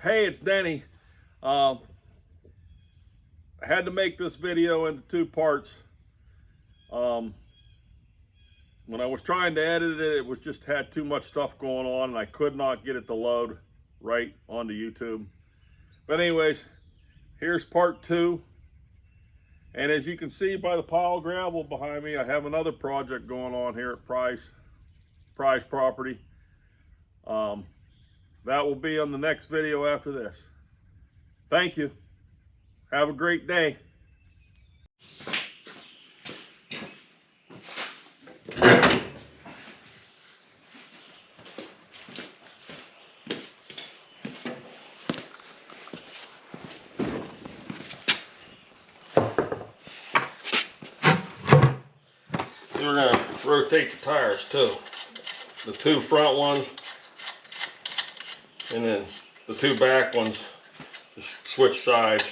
Hey, it's Denny. I had to make this video into two parts. When I was trying to edit it, it was just had too much stuff going on and I could not get it to load right onto YouTube. But anyways, here's part two. And as you can see by the pile of gravel behind me, I have another project going on here at Price Property. That will be on the next video after this. Thank you. Have a great day. We're going to rotate the tires too. The two front ones and then the two back ones. Just switch sides.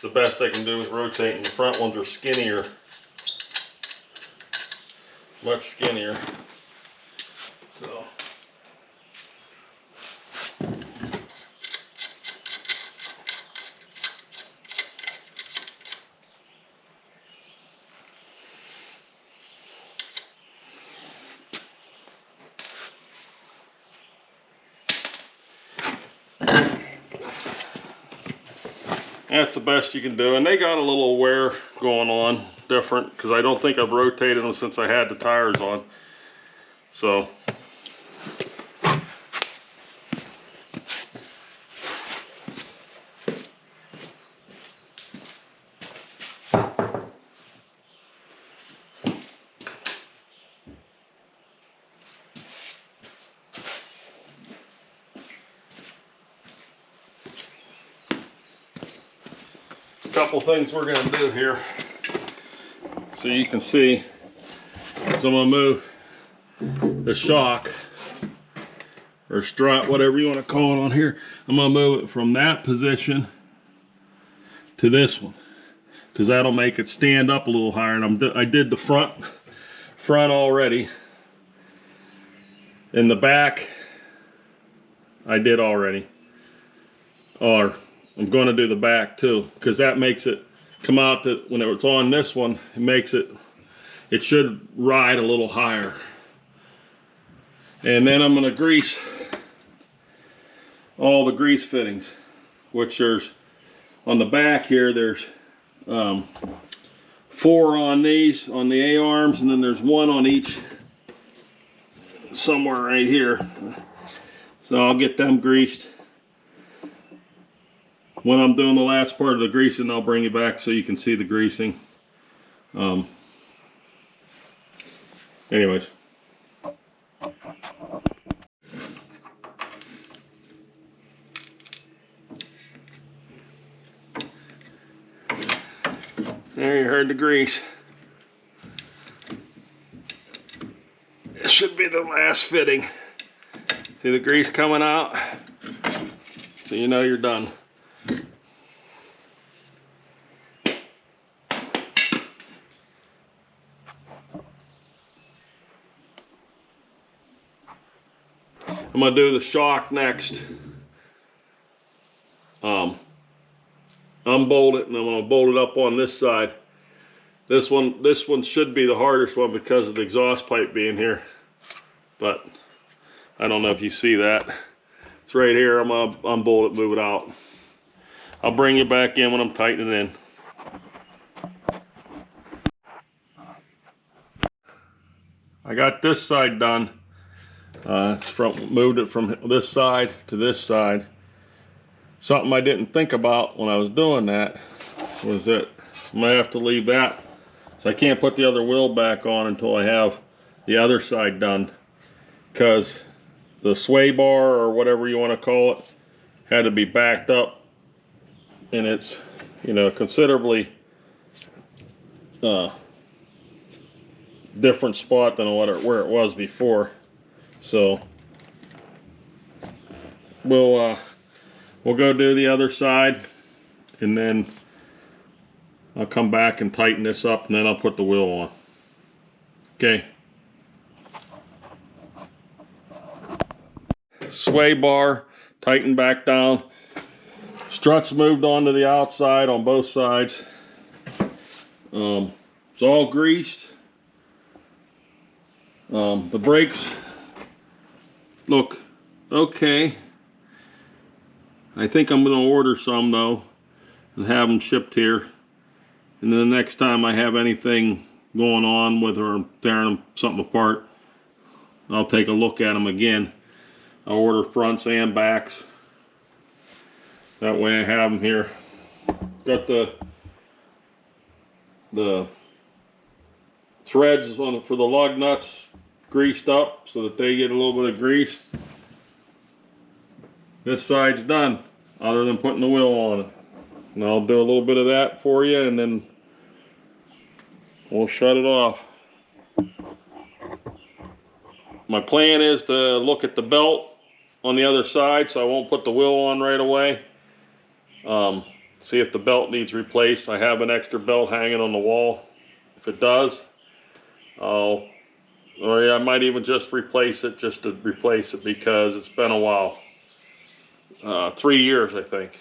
The best I can do is rotating. The front ones are skinnier. Much skinnier. So. That's the best you can do, and they got a little wear going on, different, because I don't think I've rotated them since I had the tires on. So couple things we're going to do here so you can see. So I'm going to move the shock or strut, whatever you want to call it on here. I'm going to move it from that position to this one because that'll make it stand up a little higher. And I did the front already, and the back I did already, or I'm going to do the back too, because that makes it come out that when it's on this one, it makes it should ride a little higher. And then I'm going to grease all the grease fittings, which there's on the back here, there's 4 on these, on the A-arms, and then there's 1 on each somewhere right here. So I'll get them greased. When I'm doing the last part of the greasing, I'll bring you back so you can see the greasing. Anyways. There you heard the grease. This should be the last fitting. See the grease coming out? So you know you're done. I'm going to do the shock next. Unbolt it, and I'm going to bolt it up on this side. This one should be the hardest one because of the exhaust pipe being here. But I don't know if you see that. It's right here. I'm going to unbolt it, move it out. I'll bring you back in when I'm tightening it in. I got this side done. Moved it from this side to this side. Something I didn't think about when I was doing that was that I might have to leave that. So I can't put the other wheel back on until I have the other side done, because the sway bar or whatever you want to call it had to be backed up, and it's, you know, considerably different spot than where it was before. So we'll go do the other side, and then I'll come back and tighten this up, and then I'll put the wheel on. Okay. Sway bar, tighten back down. Struts moved onto the outside on both sides. It's all greased. The brakes look okay. I think I'm going to order some though and have them shipped here. And then the next time I have anything going on with or tearing something apart, I'll take a look at them again. I'll order fronts and backs. That way I have them here. Got the threads for the lug nuts greased up so that they get a little bit of grease. This side's done, other than putting the wheel on it. And I'll do a little bit of that for you, and then we'll shut it off. My plan is to look at the belt on the other side, so I won't put the wheel on right away. See if the belt needs replaced. I have an extra belt hanging on the wall. If it does, or I might even just replace it, just to replace it, because it's been a while. 3 years, I think.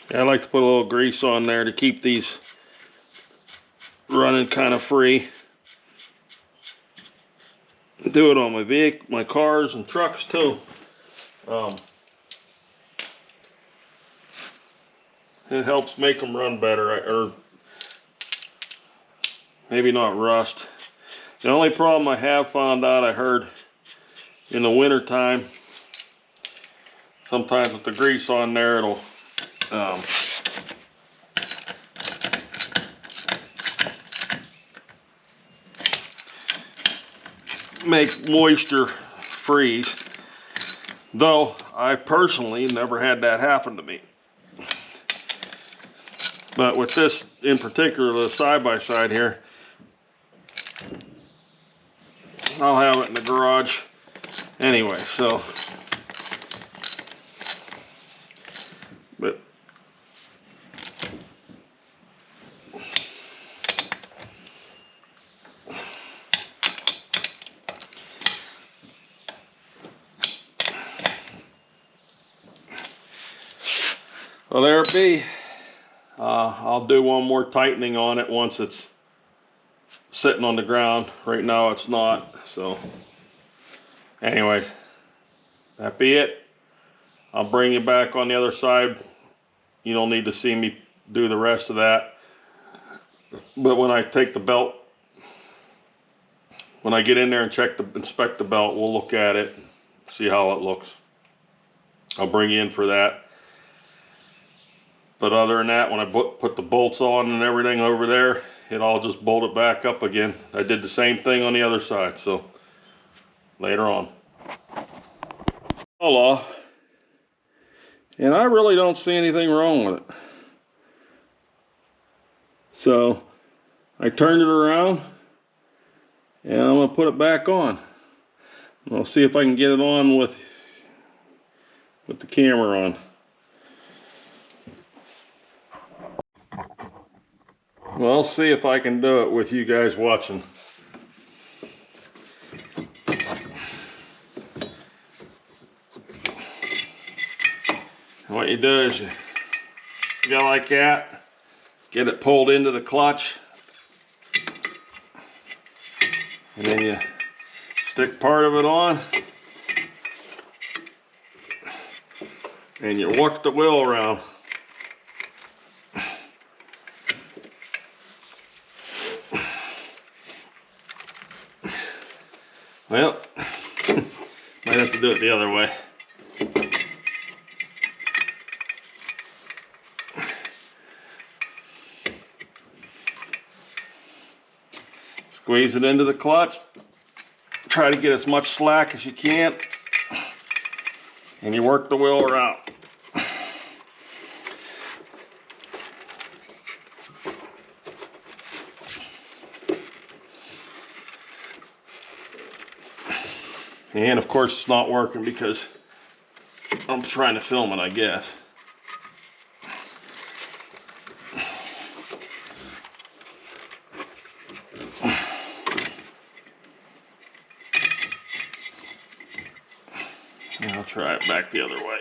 I like to put a little grease on there to keep these running kind of free. Do it on my cars and trucks too. It helps make them run better, or maybe not rust. The only problem I have found out, I heard, in the winter time, sometimes with the grease on there, it'll make moisture freeze. Though I personally never had that happen to me. But with this in particular, the side-by-side here, I'll have it in the garage anyway, so. But well, there it be. I'll do one more tightening on it once it's sitting on the ground. Right now it's not, so anyway, that be it. I'll bring you back on the other side. You don't need to see me do the rest of that. But when I take the belt, when I get in there and inspect the belt, we'll look at it, see how it looks. I'll bring you in for that. But other than that, when I put the bolts on and everything over there, it all just bolted back up again. I did the same thing on the other side, so later on. Hello. And I really don't see anything wrong with it. So I turned it around and I'm going to put it back on. I'll see if I can get it on with the camera on. Well, I'll see if I can do it with you guys watching. What you do is you go like that, get it pulled into the clutch, and then you stick part of it on, and you work the wheel around. Well, might have to do it the other way. Squeeze it into the clutch. Try to get as much slack as you can. And you work the wheel around. And of course it's not working because I'm trying to film it, I guess. And I'll try it back the other way.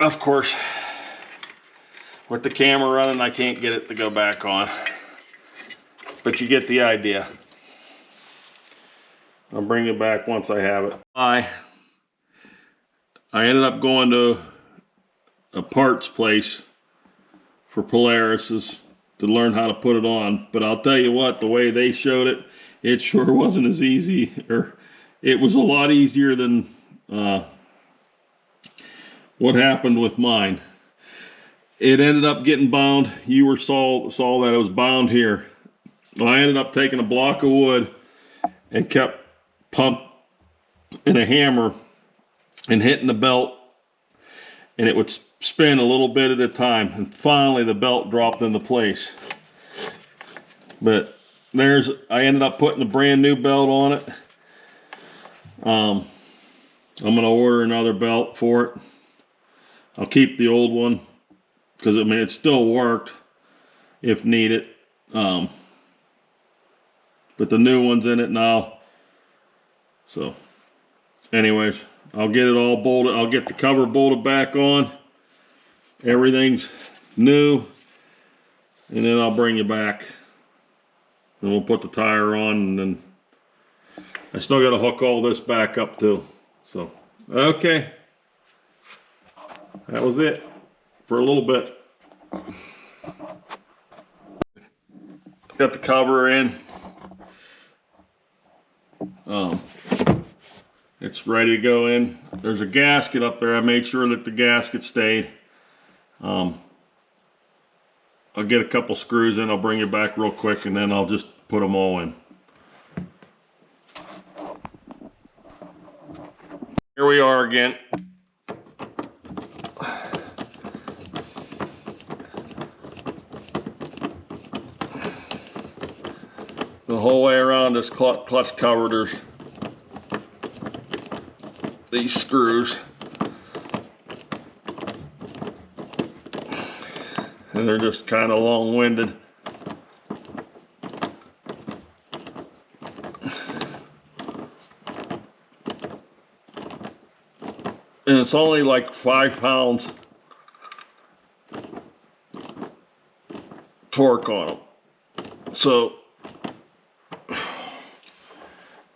Of course, with the camera running, I can't get it to go back on, but you get the idea. I'll bring it back once I have it. I ended up going to a parts place for Polaris's to learn how to put it on, but I'll tell you what, the way they showed it, it sure wasn't as easy, or it was a lot easier than what happened with mine. It ended up getting bound. You saw that it was bound here. I ended up taking a block of wood and kept pumping a hammer and hitting the belt, and it would spin a little bit at a time, and finally the belt dropped into place. But I ended up putting a brand new belt on it. I'm gonna order another belt for it. I'll keep the old one because I mean it still worked if needed, but the new one's in it now. So anyways, I'll get it all bolted. I'll get the cover bolted back on. Everything's new, and then I'll bring you back and we'll put the tire on, and then I still got to hook all this back up too. So okay, that was it for a little bit. Got the cover in. It's ready to go in. There's a gasket up there. I made sure that the gasket stayed. I'll get a couple screws in. I'll bring you back real quick, and then I'll just put them all in. Here we are again. The whole way around this clutch cover, there's these screws, and they're just kind of long-winded. And it's only like 5 pounds torque on them. So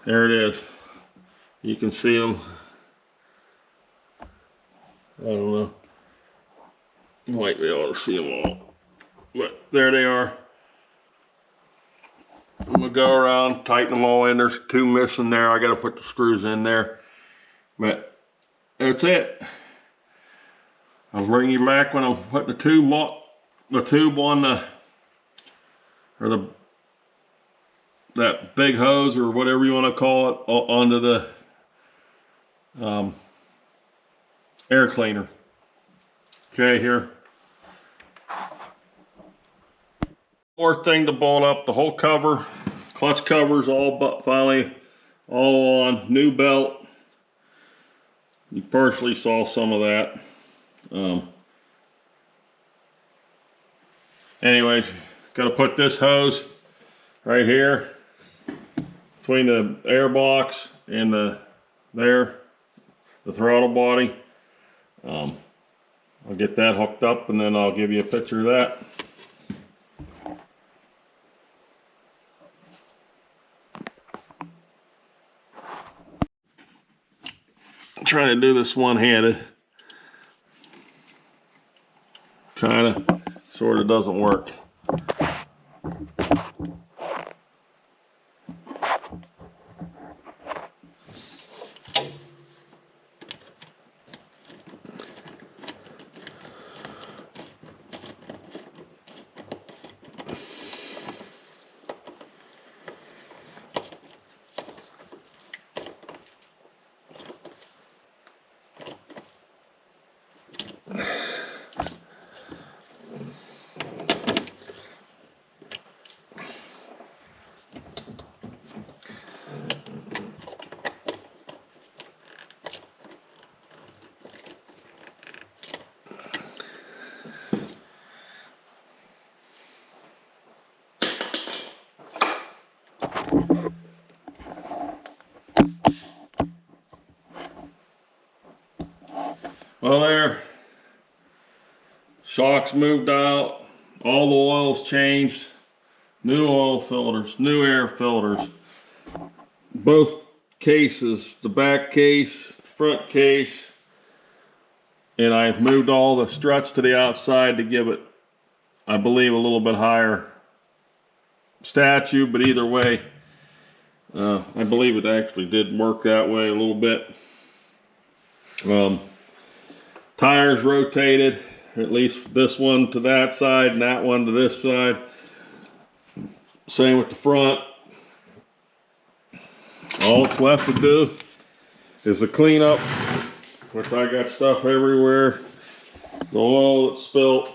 there it is. You can see them. I don't know. You might be able to see them all. But there they are. I'm going to go around, tighten them all in. There's 2 missing there. I got to put the screws in there. But that's it. I'll bring you back when I'm putting the tube on that big hose or whatever you want to call it onto the air cleaner. Okay, here. More thing to bolt up, the whole cover, clutch covers all finally all on, new belt. You partially saw some of that. Anyways, got to put this hose right here between the air box and the throttle body. I'll get that hooked up, and then I'll give you a picture of that. trying to do this one-handed. Kind of, sort of doesn't work. Well, there, shocks moved out, all the oils changed, new oil filters, new air filters, both cases, the back case, front case, and I moved all the struts to the outside to give it, I believe, a little bit higher statue, but either way, I believe it actually did work that way a little bit. Tires rotated, at least this one to that side and that one to this side. Same with the front. All it's left to do is the cleanup, which I got stuff everywhere. The oil that's spilt.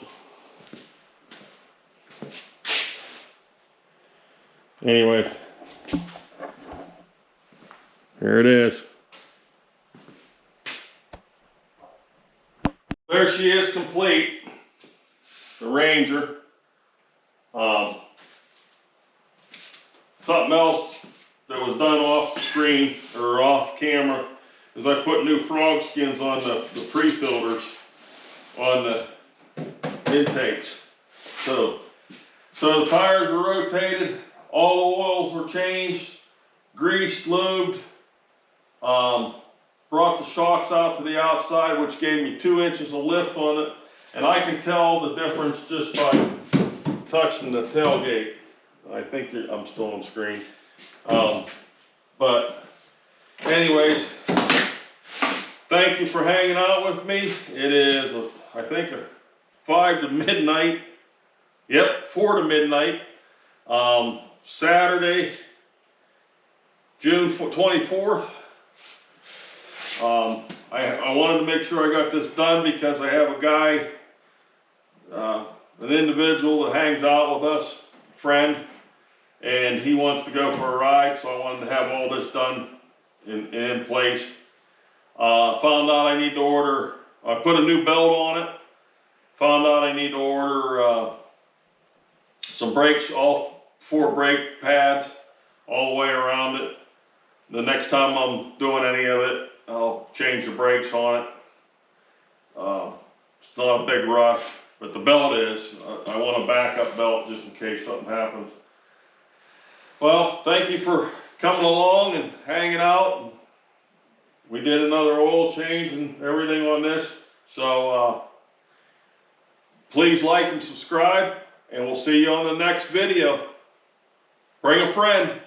Anyway, here it is. There she is, complete, the Ranger. Something else that was done off screen or off camera is I put new frog skins on the pre-filters on the intakes. So the tires were rotated, all the oils were changed, greased, lubed. Brought the shocks out to the outside, which gave me 2 inches of lift on it, and I can tell the difference just by touching the tailgate. I think I'm still on screen, but anyways, thank you for hanging out with me. It is I think a 5 to midnight. Yep, 4 to midnight. Saturday, June 24th. I wanted to make sure I got this done because I have a guy, an individual that hangs out with us, a friend, and he wants to go for a ride, so I wanted to have all this done in place. Found out I need to order, I put a new belt on it, found out I need to order some brakes, all 4 brake pads all the way around it. The next time I'm doing any of it, I'll change the brakes on it. It's not a big rush, but the belt is. I want a backup belt just in case something happens. Well, thank you for coming along and hanging out. We did another oil change and everything on this. So please like and subscribe, and we'll see you on the next video. Bring a friend.